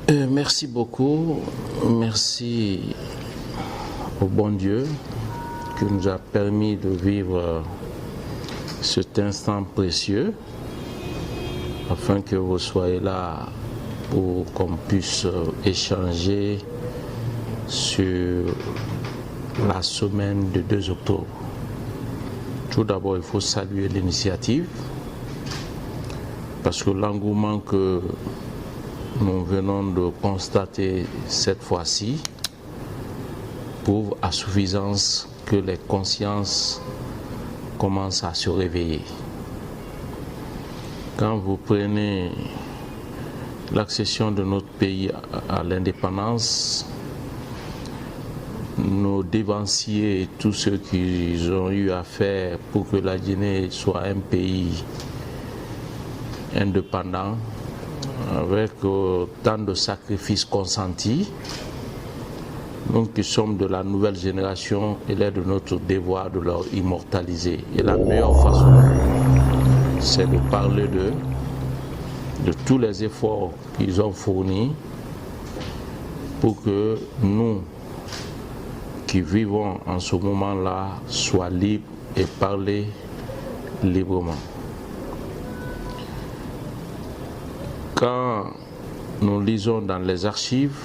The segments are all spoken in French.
Merci beaucoup. Merci au bon Dieu qui nous a permis de vivre cet instant précieux afin que vous soyez là pour qu'on puisse échanger sur la semaine du 2 octobre. Tout d'abord, il faut saluer l'initiative parce que l'engouement que nous venons de constater cette fois-ci prouve à suffisance que les consciences commencent à se réveiller. Quand vous prenez l'accession de notre pays à l'indépendance, nos dévanciers et tous ceux qui ont eu à faire pour que la Guinée soit un pays indépendant, avec tant de sacrifices consentis, nous qui sommes de la nouvelle génération, il est de notre devoir de leur immortaliser. Et la meilleure façon, c'est de parler de tous les efforts qu'ils ont fournis pour que nous, qui vivons en ce moment-là, soient libres et parler librement. Quand nous lisons dans les archives,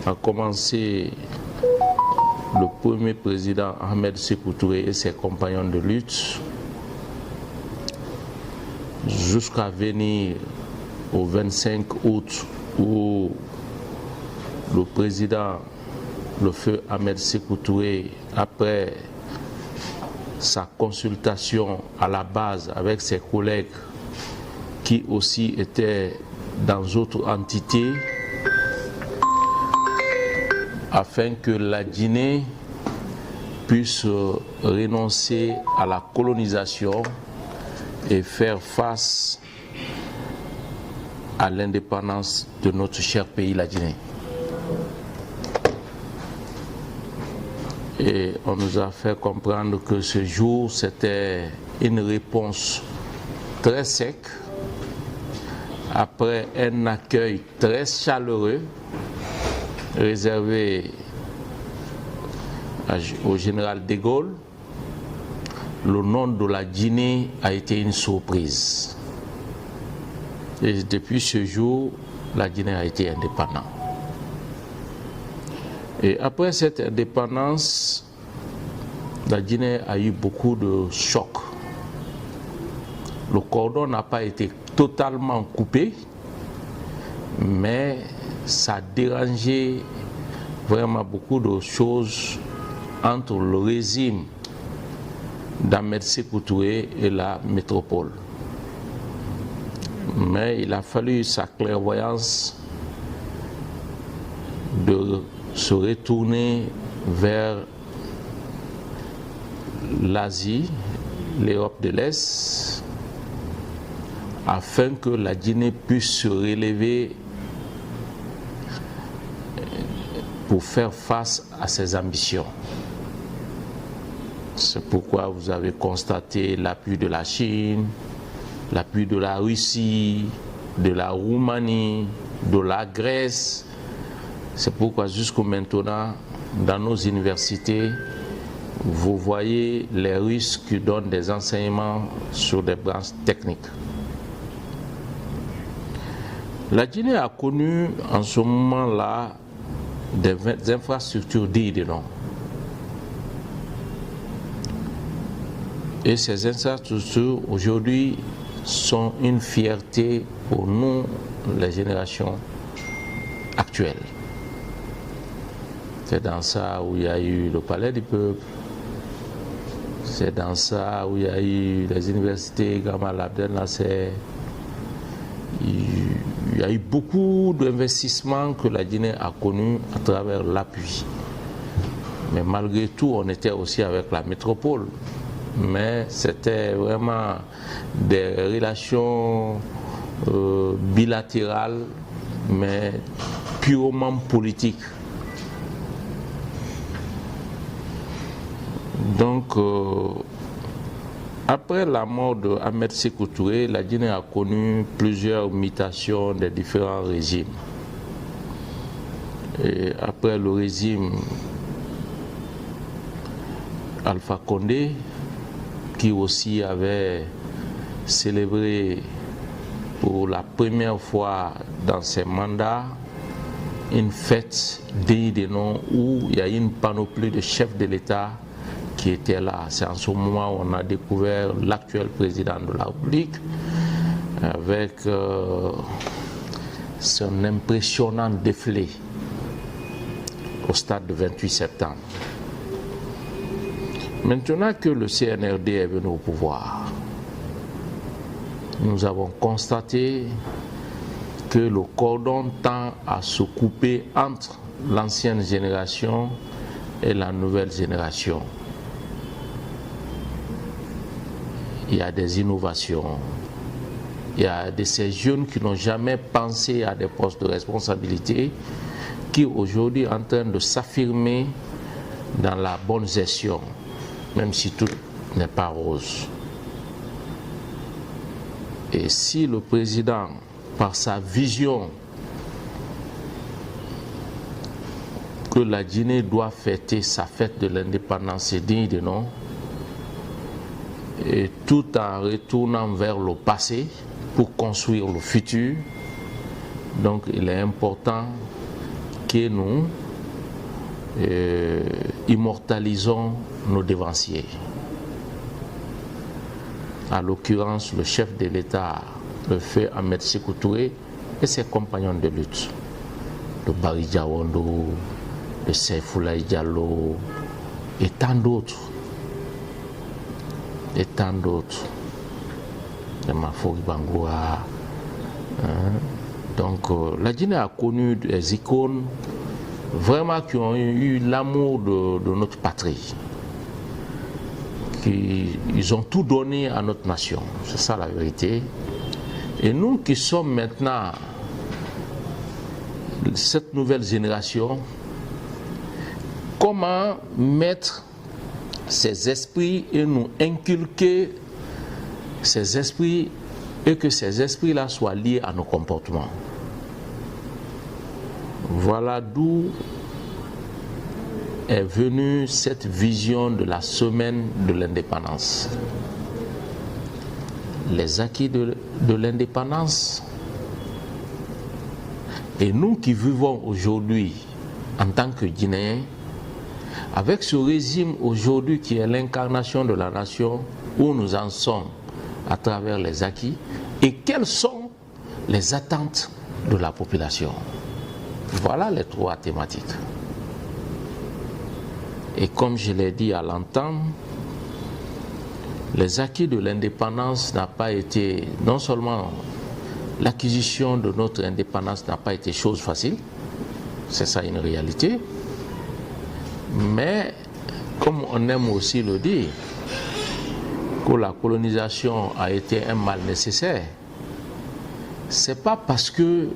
à commencer le premier président Ahmed Sékou Touré et ses compagnons de lutte, jusqu'à venir au 25 août où le président, le feu Ahmed Sékou Touré, après sa consultation à la base avec ses collègues qui aussi étaient dans d'autres entités, afin que la Guinée puisse renoncer à la colonisation et faire face à l'indépendance de notre cher pays, la Guinée. Et on nous a fait comprendre que ce jour, c'était une réponse très sec, après un accueil très chaleureux, réservé au général de Gaulle. Le nom de la Guinée a été une surprise. Et depuis ce jour, la Guinée a été indépendante. Et après cette indépendance, la Guinée a eu beaucoup de chocs. Le cordon n'a pas été totalement coupé, mais ça a dérangé vraiment beaucoup de choses entre le régime d'Ahmed Sékou Touré et la métropole. Mais il a fallu sa clairvoyance de se retourner vers l'Asie, l'Europe de l'Est, afin que la Guinée puisse se relever pour faire face à ses ambitions. C'est pourquoi vous avez constaté l'appui de la Chine, l'appui de la Russie, de la Roumanie, de la Grèce. C'est pourquoi jusqu'au maintenant, dans nos universités, vous voyez les Russes qui donnent des enseignements sur des branches techniques. La Guinée a connu en ce moment-là des infrastructures dignes de nom. Et ces infrastructures aujourd'hui sont une fierté pour nous, les générations actuelles. C'est dans ça où il y a eu le Palais du Peuple, c'est dans ça où il y a eu les universités Gamal Abdel Nasser. Il y a eu beaucoup d'investissements que la Guinée a connus à travers l'appui. Mais malgré tout, on était aussi avec la métropole. Mais c'était vraiment des relations bilatérales, mais purement politiques. Donc, après la mort de Ahmed Sékou Touré, la Guinée a connu plusieurs mutations des différents régimes. Et après le régime Alpha Condé, qui aussi avait célébré pour la première fois dans ses mandats une fête digne de nom où il y a une panoplie de chefs de l'État qui étaient là. C'est en ce moment où on a découvert l'actuel président de la République avec son impressionnant défilé au stade du 28 septembre. Maintenant que le CNRD est venu au pouvoir, nous avons constaté que le cordon tend à se couper entre l'ancienne génération et la nouvelle génération. Il y a des innovations, il y a de ces jeunes qui n'ont jamais pensé à des postes de responsabilité, qui aujourd'hui sont en train de s'affirmer dans la bonne gestion, même si tout n'est pas rose. Et si le président, par sa vision que la Guinée doit fêter sa fête de l'indépendance digne de nom, et tout en retournant vers le passé pour construire le futur, donc il est important que nous immortalisons nos devanciers. À l'occurrence, le chef de l'État, le feu Ahmed Sékou Touré, et ses compagnons de lutte, de Barry Diawondo, de Seyfoulaye Diallo, et tant d'autres. Et tant d'autres. De Mafori Bangoua. Donc, la Guinée a connu des icônes vraiment qui ont eu l'amour de notre patrie. Ils ont tout donné à notre nation, c'est ça la vérité. Et nous qui sommes maintenant cette nouvelle génération, comment mettre ces esprits et nous inculquer ces esprits et que ces esprits-là soient liés à nos comportements. Voilà d'où est venue cette vision de la semaine de l'indépendance. Les acquis de l'indépendance et nous qui vivons aujourd'hui en tant que Guinéens, avec ce régime aujourd'hui qui est l'incarnation de la nation, où nous en sommes à travers les acquis et quelles sont les attentes de la population. Voilà les trois thématiques. Et comme je l'ai dit à l'entame, les acquis de l'indépendance n'a pas été, non seulement l'acquisition de notre indépendance n'a pas été chose facile, c'est ça une réalité, mais comme on aime aussi le dire, que la colonisation a été un mal nécessaire, c'est pas parce que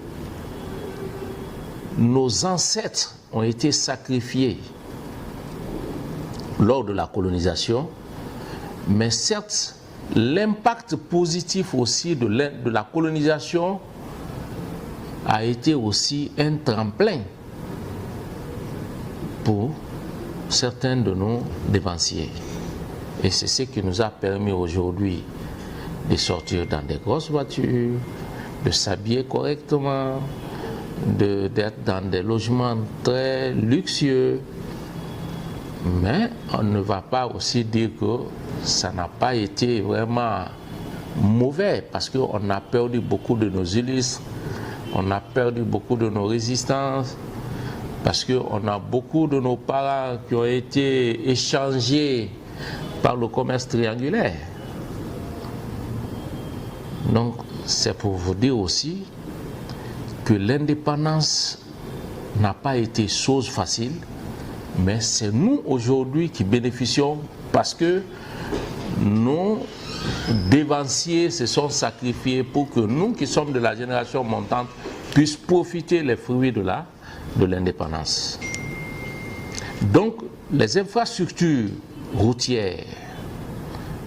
nos ancêtres ont été sacrifiés lors de la colonisation, mais certes, l'impact positif aussi de la colonisation a été aussi un tremplin pour certains de nos dévanciers. Et c'est ce qui nous a permis aujourd'hui de sortir dans des grosses voitures, de s'habiller correctement, d'être dans des logements très luxueux. Mais on ne va pas aussi dire que ça n'a pas été vraiment mauvais, parce qu'on a perdu beaucoup de nos illustres, on a perdu beaucoup de nos résistances, parce qu'on a beaucoup de nos parents qui ont été échangés par le commerce triangulaire. Donc c'est pour vous dire aussi que l'indépendance n'a pas été chose facile, mais c'est nous aujourd'hui qui bénéficions parce que nos dévanciers se sont sacrifiés pour que nous qui sommes de la génération montante puissions profiter les fruits de l'indépendance. Donc les infrastructures routières,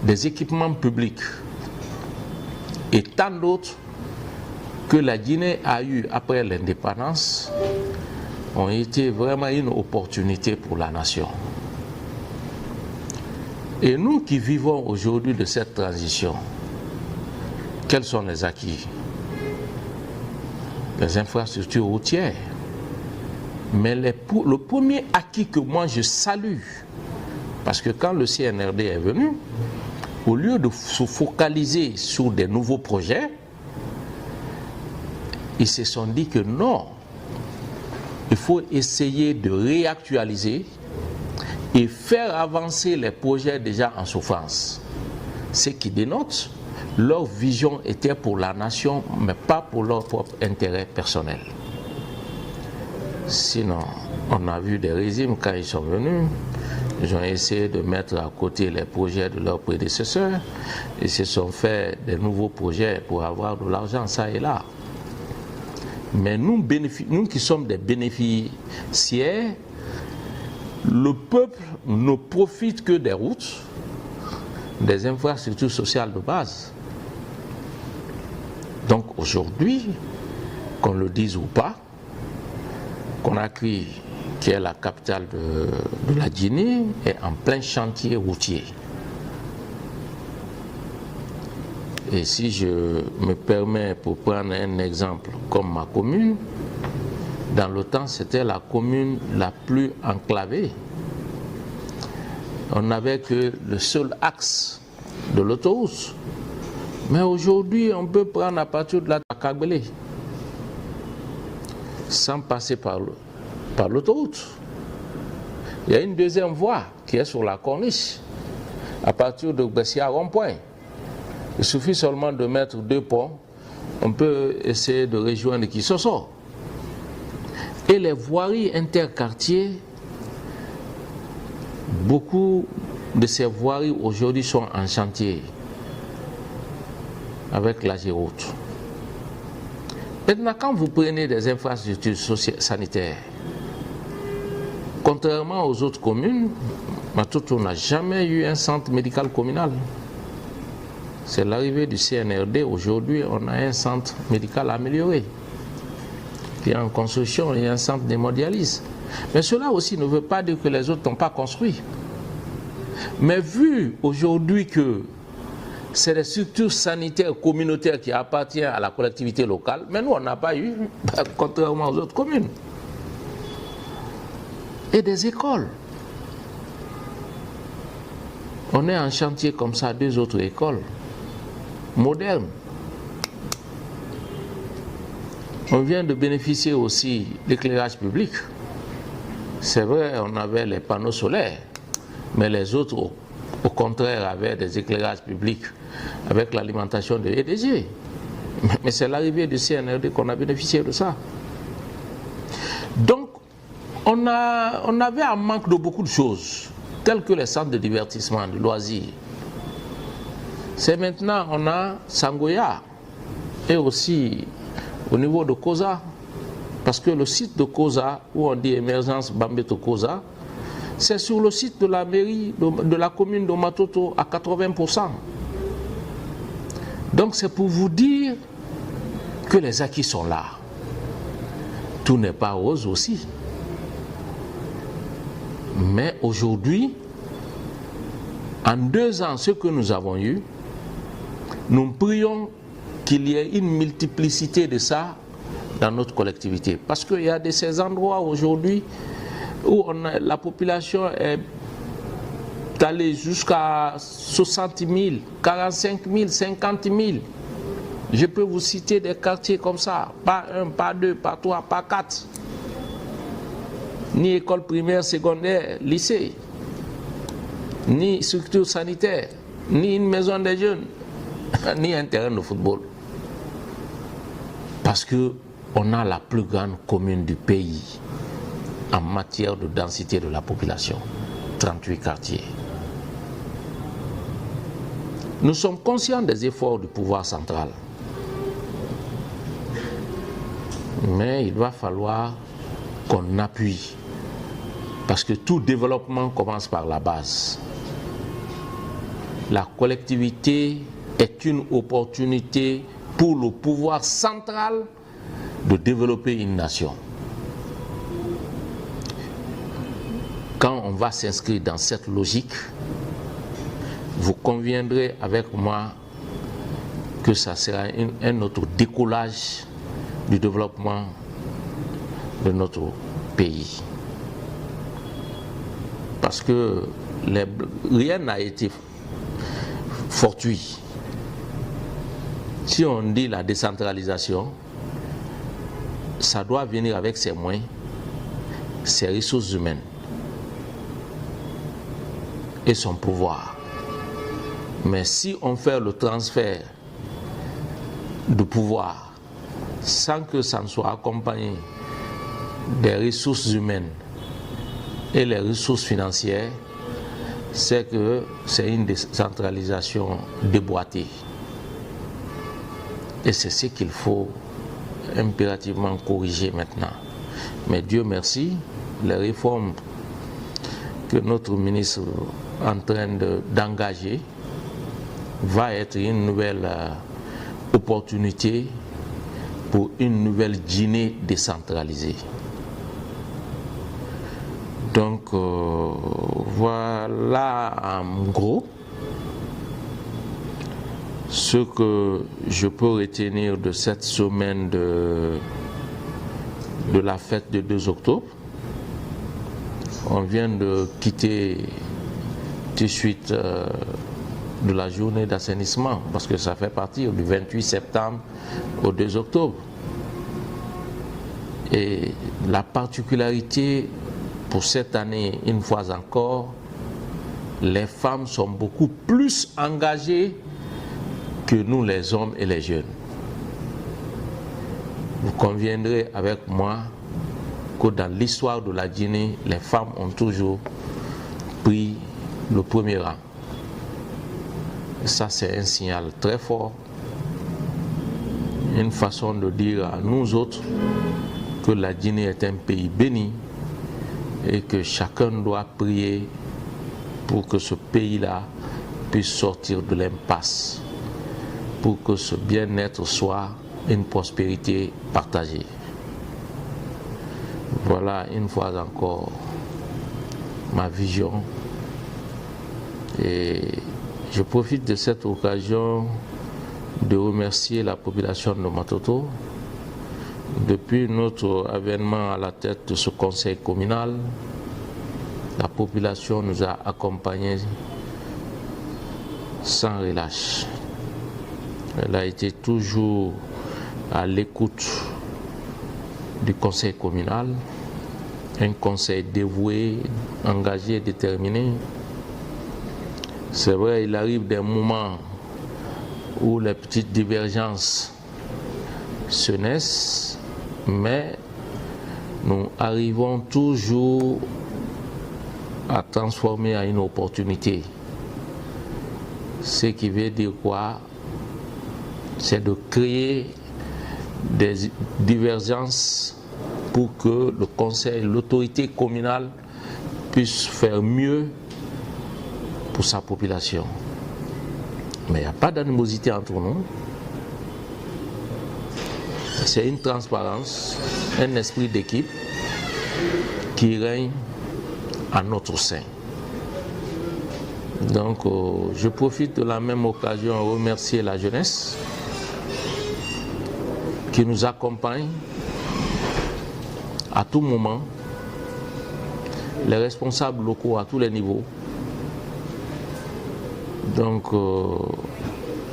des équipements publics et tant d'autres que la Guinée a eu après l'indépendance ont été vraiment une opportunité pour la nation. Et nous qui vivons aujourd'hui de cette transition, quels sont les acquis? Les infrastructures routières. Mais le premier acquis que moi je salue, parce que quand le CNRD est venu, au lieu de se focaliser sur des nouveaux projets, ils se sont dit que non, il faut essayer de réactualiser et faire avancer les projets déjà en souffrance. Ce qui dénote, leur vision était pour la nation, mais pas pour leur propre intérêt personnel. Sinon, on a vu des régimes quand ils sont venus, ils ont essayé de mettre à côté les projets de leurs prédécesseurs et se sont fait des nouveaux projets pour avoir de l'argent ça et là. Mais nous qui sommes des bénéficiaires, le peuple ne profite que des routes, des infrastructures sociales de base. Donc aujourd'hui, qu'on le dise ou pas, Conakry, qui est la capitale de la Guinée, est en plein chantier routier. Et si je me permets, pour prendre un exemple comme ma commune, dans le temps, c'était la commune la plus enclavée. On n'avait que le seul axe de l'autoroute. Mais aujourd'hui, on peut prendre à partir de la Kagbele, sans passer par l'autoroute. Il y a une deuxième voie qui est sur la corniche, à partir de Bessia Rond-Point. Il suffit seulement de mettre 2 ponts, on peut essayer de rejoindre Kisoso. Et les voiries interquartiers, beaucoup de ces voiries aujourd'hui sont en chantier avec la Géroute. Maintenant, quand vous prenez des infrastructures sanitaires, contrairement aux autres communes, Matoto n'a jamais eu un centre médical communal. C'est l'arrivée du CNRD. Aujourd'hui, on a un centre médical amélioré qui est en construction, il y a un centre d'hémodialyse. Mais cela aussi ne veut pas dire que les autres n'ont pas construit. Mais vu aujourd'hui que c'est les structures sanitaires communautaires qui appartiennent à la collectivité locale, mais nous on n'a pas eu, contrairement aux autres communes. Et des écoles. On est en chantier comme ça, 2 autres écoles modernes. On vient de bénéficier aussi de l'éclairage public. C'est vrai, on avait les panneaux solaires, mais les autres, au contraire, avaient des éclairages publics avec l'alimentation de l'EDG. Mais c'est l'arrivée du CNRD qu'on a bénéficié de ça. Donc, on avait un manque de beaucoup de choses, telles que les centres de divertissement, de loisirs. C'est maintenant, on a Sangoya et aussi au niveau de Koza, parce que le site de Koza, où on dit émergence Bambeto Koza, c'est sur le site de la mairie de la commune de Matoto à 80%. Donc c'est pour vous dire que les acquis sont là. Tout n'est pas rose aussi. Mais aujourd'hui, en 2 ans, ce que nous avons eu, nous prions qu'il y ait une multiplicité de ça dans notre collectivité. Parce qu'il y a de ces endroits aujourd'hui où la population est allée jusqu'à 60 000, 45 000, 50 000. Je peux vous citer des quartiers comme ça, pas 1, pas 2, pas 3, pas 4. Ni école primaire, secondaire, lycée, ni structure sanitaire, ni une maison des jeunes, ni un terrain de football. Parce qu'on a la plus grande commune du pays en matière de densité de la population, 38 quartiers. Nous sommes conscients des efforts du pouvoir central. Mais il va falloir qu'on appuie. Parce que tout développement commence par la base. La collectivité est une opportunité pour le pouvoir central de développer une nation. on va s'inscrire dans cette logique, vous conviendrez avec moi que ça sera un autre décollage du développement de notre pays. Parce que rien n'a été fortuit. Si on dit la décentralisation, ça doit venir avec ses moyens, ses ressources humaines et son pouvoir. Mais si on fait le transfert de pouvoir sans que ça ne soit accompagné des ressources humaines et les ressources financières, c'est que c'est une décentralisation déboîtée. Et c'est ce qu'il faut impérativement corriger maintenant. Mais Dieu merci, les réformes que notre ministre est en train d'engager va être une nouvelle opportunité pour une nouvelle Guinée décentralisée. Donc voilà en gros ce que je peux retenir de cette semaine de la fête du 2 octobre. On vient de quitter tout de suite de la journée d'assainissement parce que ça fait partir du 28 septembre au 2 octobre. Et la particularité pour cette année, une fois encore, les femmes sont beaucoup plus engagées que nous les hommes et les jeunes. Vous conviendrez avec moi que dans l'histoire de la Guinée, les femmes ont toujours pris le premier rang. Et ça, c'est un signal très fort, une façon de dire à nous autres que la Guinée est un pays béni et que chacun doit prier pour que ce pays-là puisse sortir de l'impasse, pour que ce bien-être soit une prospérité partagée. Voilà une fois encore ma vision et je profite de cette occasion de remercier la population de Matoto. Depuis notre avènement à la tête de ce conseil communal, la population nous a accompagnés sans relâche. Elle a été toujours à l'écoute du conseil communal, un conseil dévoué, engagé, déterminé. C'est vrai, il arrive des moments où les petites divergences se naissent, mais nous arrivons toujours à transformer en une opportunité. Ce qui veut dire quoi? C'est de créer des divergences pour que le conseil, l'autorité communale puisse faire mieux pour sa population. Mais il n'y a pas d'animosité entre nous. C'est une transparence, un esprit d'équipe qui règne à notre sein. Donc, je profite de la même occasion à remercier la jeunesse qui nous accompagne à tout moment, les responsables locaux à tous les niveaux. Donc,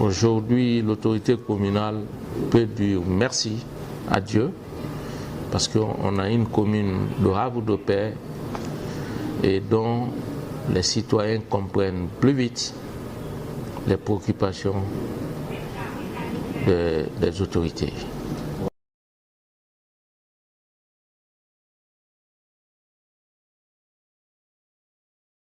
aujourd'hui, l'autorité communale peut dire merci à Dieu parce qu'on a une commune de havre de paix et dont les citoyens comprennent plus vite les préoccupations des autorités.